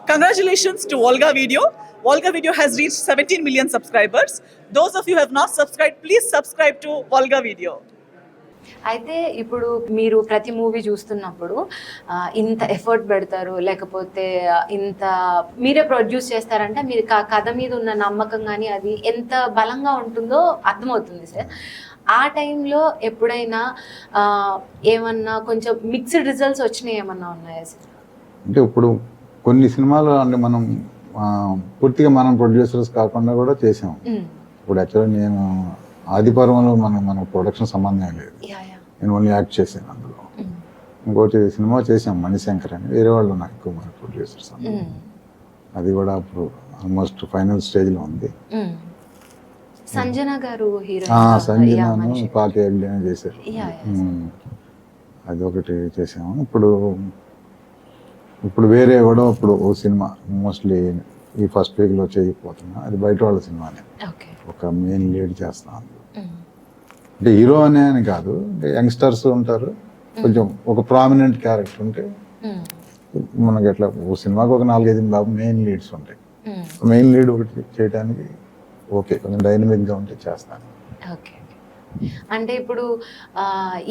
Congratulations to Volga Video. Volga Video has reached 17 million subscribers. Those of you who have not subscribed, please subscribe to Volga Video. అయితే ఇప్పుడు మీరు ప్రతి movie చూస్తున్నప్పుడు ఇంత effort పెడతారు, లేకపోతే ఇంత మీరే ప్రొడ్యూస్ చేస్తారంటే మీరు కథ మీద ఉన్న నమ్మకం కానీ అది ఎంత బలంగా ఉంటుందో అర్థమవుతుంది సార్. ఆ టైంలో ఎప్పుడైనా ఏమన్నా కొంచెం మిక్స్డ్ రిజల్ట్స్ వచ్చినాయి ఏమన్నా ఉన్నాయా సార్? అంటే ఇప్పుడు కొన్ని సినిమాలు అంటే మనం పూర్తిగా మనం ప్రొడ్యూసర్స్ కాకుండా కూడా చేసాం. ఇప్పుడు యాక్చువల్గా నేను ఆదిపర్వంలో మన ప్రొడక్షన్ సంబంధం లేదు, నేను ఓన్లీ యాక్ట్ చేశాను అందులో. ఇంకోటి సినిమా చేసాం మణిశంకర్ అని, వేరే వాళ్ళు నాకు ఎక్కువ మన ప్రొడ్యూసర్స్ అందులో. అది కూడా అప్పుడు ఆల్మోస్ట్ ఫైనల్ స్టేజ్లో ఉంది. సంజన గారు సంజనను పార్టీ ఎగ్లీనే చేశారు, అది ఒకటి చేసాము. ఇప్పుడు వేరే కూడా ఇప్పుడు ఓ సినిమా మోస్ట్లీ ఈ ఫస్ట్ వీక్లో చేయకపోతున్నా, అది బయట వాళ్ళ సినిమానే, ఒక మెయిన్ లీడ్ చేస్తున్నాను. అంటే హీరో అని కాదు, అంటే యంగ్స్టర్స్ ఉంటారు, కొంచెం ఒక ప్రామినెంట్ క్యారెక్టర్ ఉంటే మనకి ఎట్లా ఓ సినిమాకి ఒక 4-5 మెయిన్ లీడ్స్ ఉంటాయి. మెయిన్ లీడ్ ఒకటి చేయడానికి ఓకే, కొంచెం డైనమిక్గా ఉంటే చేస్తాను. ఓకే, అంటే ఇప్పుడు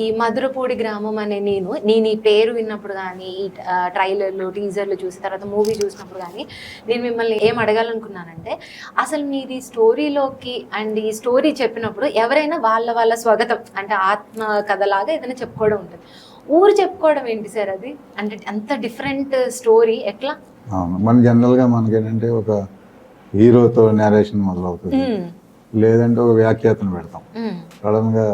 ఈ మధురపూడి గ్రామం అనే నేను ఈ పేరు విన్నప్పుడు కానీ, ఈ ట్రైలర్లు టీజర్లు చూసిన తర్వాత మూవీ చూసినప్పుడు కానీ నేను మిమ్మల్ని ఏం అడగాలనుకున్నానంటే, అసలు మీది స్టోరీలోకి అండ్ ఈ స్టోరీ చెప్పినప్పుడు ఎవరైనా వాళ్ళ స్వాగతం అంటే ఆత్మ కథలాగా ఏదైనా చెప్పుకోవడం ఉంటుంది, ఊరు చెప్పుకోవడం ఏంటి సార్ అది? అంటే అంత డిఫరెంట్ స్టోరీ ఎట్లా? మన జనరల్గా మనకేంటంటే ఒక హీరోతో నేరేషన్ మొదలవుతుంది, లేదంటే ఒక వ్యాఖ్యాతను పెడతాం. సడన్ గా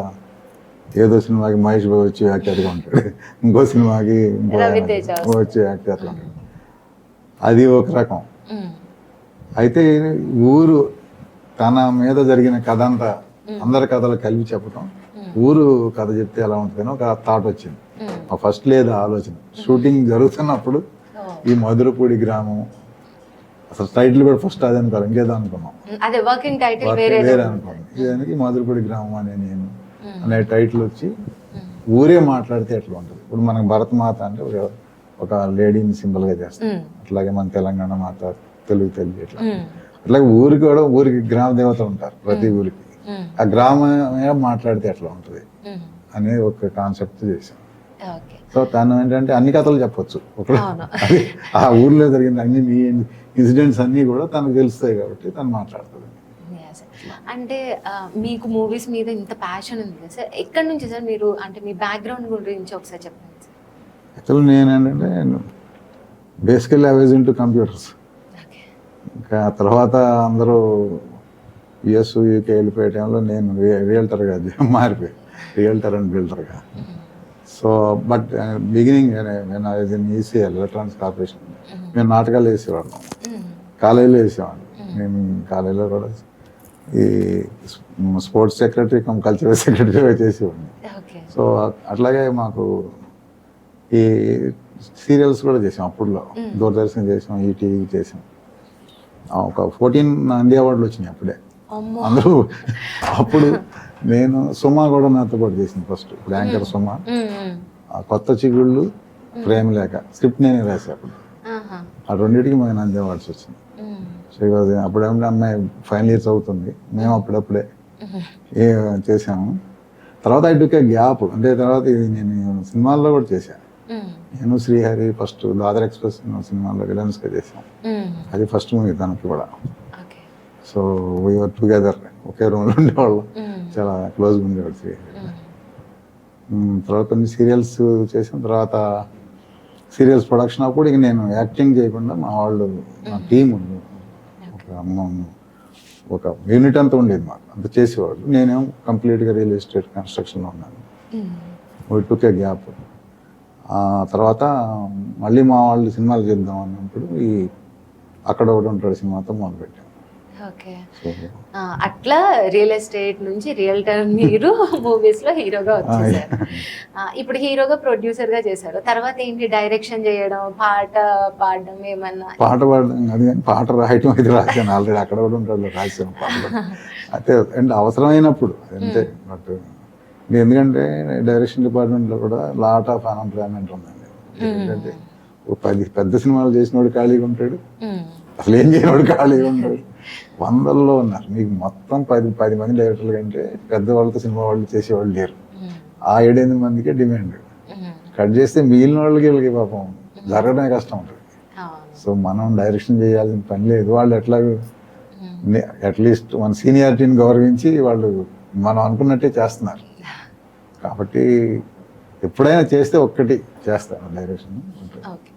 ఏదో సినిమాకి మహేష్ బాబు వచ్చి వ్యాఖ్యాతగా ఉంటాడు, ఇంకో సినిమాకి వచ్చి వ్యాఖ్యాతగా ఉంటాడు, అది ఒక రకం. అయితే ఊరు తన మీద జరిగిన కథ అంతా అందరి కథలు కలిపి చెప్పడం, ఊరు కథ చెప్తే ఎలా ఉంటుందని ఒక థాట్ వచ్చింది. ఫస్ట్ లేదు ఆలోచన, షూటింగ్ జరుగుతున్నప్పుడు ఈ మధురపూడి గ్రామం అసలు టైటిల్ కూడా ఫస్ట్ అదే అనుకోవాలి, ఇంకేదో అనుకున్నాం, వేరే అనుకున్నాం. ఇదానికి మధురపూడి గ్రామం అనే టైటిల్ వచ్చి ఊరే మాట్లాడితే ఎట్లా ఉంటుంది. ఇప్పుడు మనకు భరతమాత అంటే ఒక లేడీని సింబల్ గా చేస్తాం, అట్లాగే మన తెలంగాణ మాత, తెలుగు తల్లి, ఇట్లా అట్లాగే ఊరికి కూడా ఊరికి గ్రామ దేవతలు ఉంటారు ప్రతి ఊరికి, ఆ గ్రామమే మాట్లాడితే ఎట్లా ఉంటుంది అనే ఒక కాన్సెప్ట్ చేసాం. సో తను ఏంటంటే అన్ని కథలు చెప్పొచ్చు, ఆ ఊర్లో జరిగిన అన్ని ఇన్సిడెంట్స్ అన్నీ కూడా తనకు తెలుస్తాయి కాబట్టి తను మాట్లాడుతుంది. అంటే మీకు మూవీస్ మీద ఇంత ప్యాషన్ ఉంది కదా సార్, ఎక్కడి నుంచి సార్ మీరు, అంటే మీ బ్యాక్గ్రౌండ్ గురించి ఒకసారి చెప్పండి సార్. యాక్చువల్లీ నేను ఏంటంటే basically I was into computers. ఇంకా తర్వాత అందరూ యుఎస్ యూకే వెళ్ళిపోయే టైంలో నేను రియల్టర్గా మారిపోయాను, రియల్టర్ అండ్ బిల్డర్గా. So but beginning ECL electronics corporation మేము నాటకాలు వేసేవాళ్ళం, కాలేజీలో వేసేవాళ్ళం. మేము కాలేజీలో కూడా ఈ స్పోర్ట్స్ సెక్రటరీ కల్చరల్ సెక్రటరీగా చేసేవాడిని. సో అట్లాగే మాకు ఈ సీరియల్స్ కూడా చేసాం, అప్పుడులో దూరదర్శన్ చేసాం, ఈటీవీ చేసాం. ఒక 14 నంది అవార్డులు వచ్చినాయి అప్పుడే అందరూ. అప్పుడు నేను సుమా కూడా నాతో పాటు చేసింది ఫస్ట్, ఇప్పుడు యాంకర్ సుమా, కొత్త చిగుళ్ళు, ప్రేమ లేఖ స్క్రిప్ట్ నేనే రాసా అప్పుడు. ఆ రెండింటికి మాకు నంది అవార్డ్స్ వచ్చింది. అప్పుడేమంటే అమ్మాయి ఫైనల్ ఇయర్స్ అవుతుంది, మేము అప్పుడప్పుడే చేసాము. తర్వాత ఐ గ్యాప్, అంటే తర్వాత నేను సినిమాల్లో కూడా చేశాను. నేను శ్రీహరి ఫస్ట్ దాదర్ ఎక్స్ప్రెస్ సినిమాలో విలన్స్గా చేసాం, అది ఫస్ట్ మూవీ తనకి కూడా. సో వీఆర్ టుగెదర్, ఒకే రూమ్లో ఉండేవాళ్ళం, చాలా క్లోజ్గా ఉండేవాడు శ్రీహరి. తర్వాత కొన్ని సీరియల్స్ చేసిన తర్వాత సీరియల్స్ ప్రొడక్షన్ అప్పుడు ఇక నేను యాక్టింగ్ చేయకుండా మా వాళ్ళు, మా టీం ఒక యూనిట్ అంతా ఉండేది మాకు, అంత చేసేవాళ్ళు. నేనేమో కంప్లీట్గా రియల్ ఎస్టేట్ కన్స్ట్రక్షన్లో ఉన్నాను. We took A gap. తర్వాత మళ్ళీ మా వాళ్ళు సినిమాలు చేద్దాం అన్నప్పుడు ఈ అక్కడ ఒకటి ఉంటాడు సినిమాతో మొదలుపెట్టాం. ఓకే, అట్లా రియల్ ఎస్టేట్ నుంచి రియల్టర్ మీరు మూవీస్ లో హీరోగా వచ్చేసారు. ఇప్పుడు హీరోగా ప్రొడ్యూసర్ గా చేశారు. తర్వాత ఏంటి, డైరెక్షన్ చేయడం, పాట పాడడం, ఏమన్నా? పాట పాడడం అది, పాట రాయటం అయితే రాశాను ఆల్రెడీ, అక్కడ కూడా ఉంటాడు రాశాను పాటలు. అయితే అంటే అవసరమైనప్పుడు అంతే. బట్ ఎందుకంటే డైరెక్షన్ డిపార్ట్మెంట్లో కూడా లాట్ ఆఫ్ అన్ఎంప్లాయ్మెంట్ ఉందండి. ఎందుకంటే ఓ 10 పెద్ద సినిమాలు చేసినోడు ఖాళీగా ఉంటాడు, మ్మ్. అసలు ఏం చేయనోడు ఖాళీగా ఉంటాడు. వందల్లో ఉన్నారు. మీకు మొత్తం 10 మంది డైరెక్టర్లు కంటే పెద్దవాళ్ళతో సినిమా వాళ్ళు చేసేవాళ్ళు లేరు. మ్మ్. ఆ 7-8 మందికే డిమాండ్. మ్మ్. కట్ చేస్తే మిగిలిన వాళ్ళకి వీళ్ళకి పాపం జరగడమే కష్టం ఉంటుంది. అవును. సో మనం డైరెక్షన్ చేయాల్సిన పని లేదు. వాళ్ళు ఎట్లా మ్మ్. అట్లీస్ట్ మన సీనియారిటీని గౌరవించి వాళ్ళు మనం అనుకున్నట్టే చేస్తున్నారు. కాబట్టి ఎప్పుడైనా చేస్తే ఒక్కటి చేస్తాను డైరెక్షన్. ఓకే.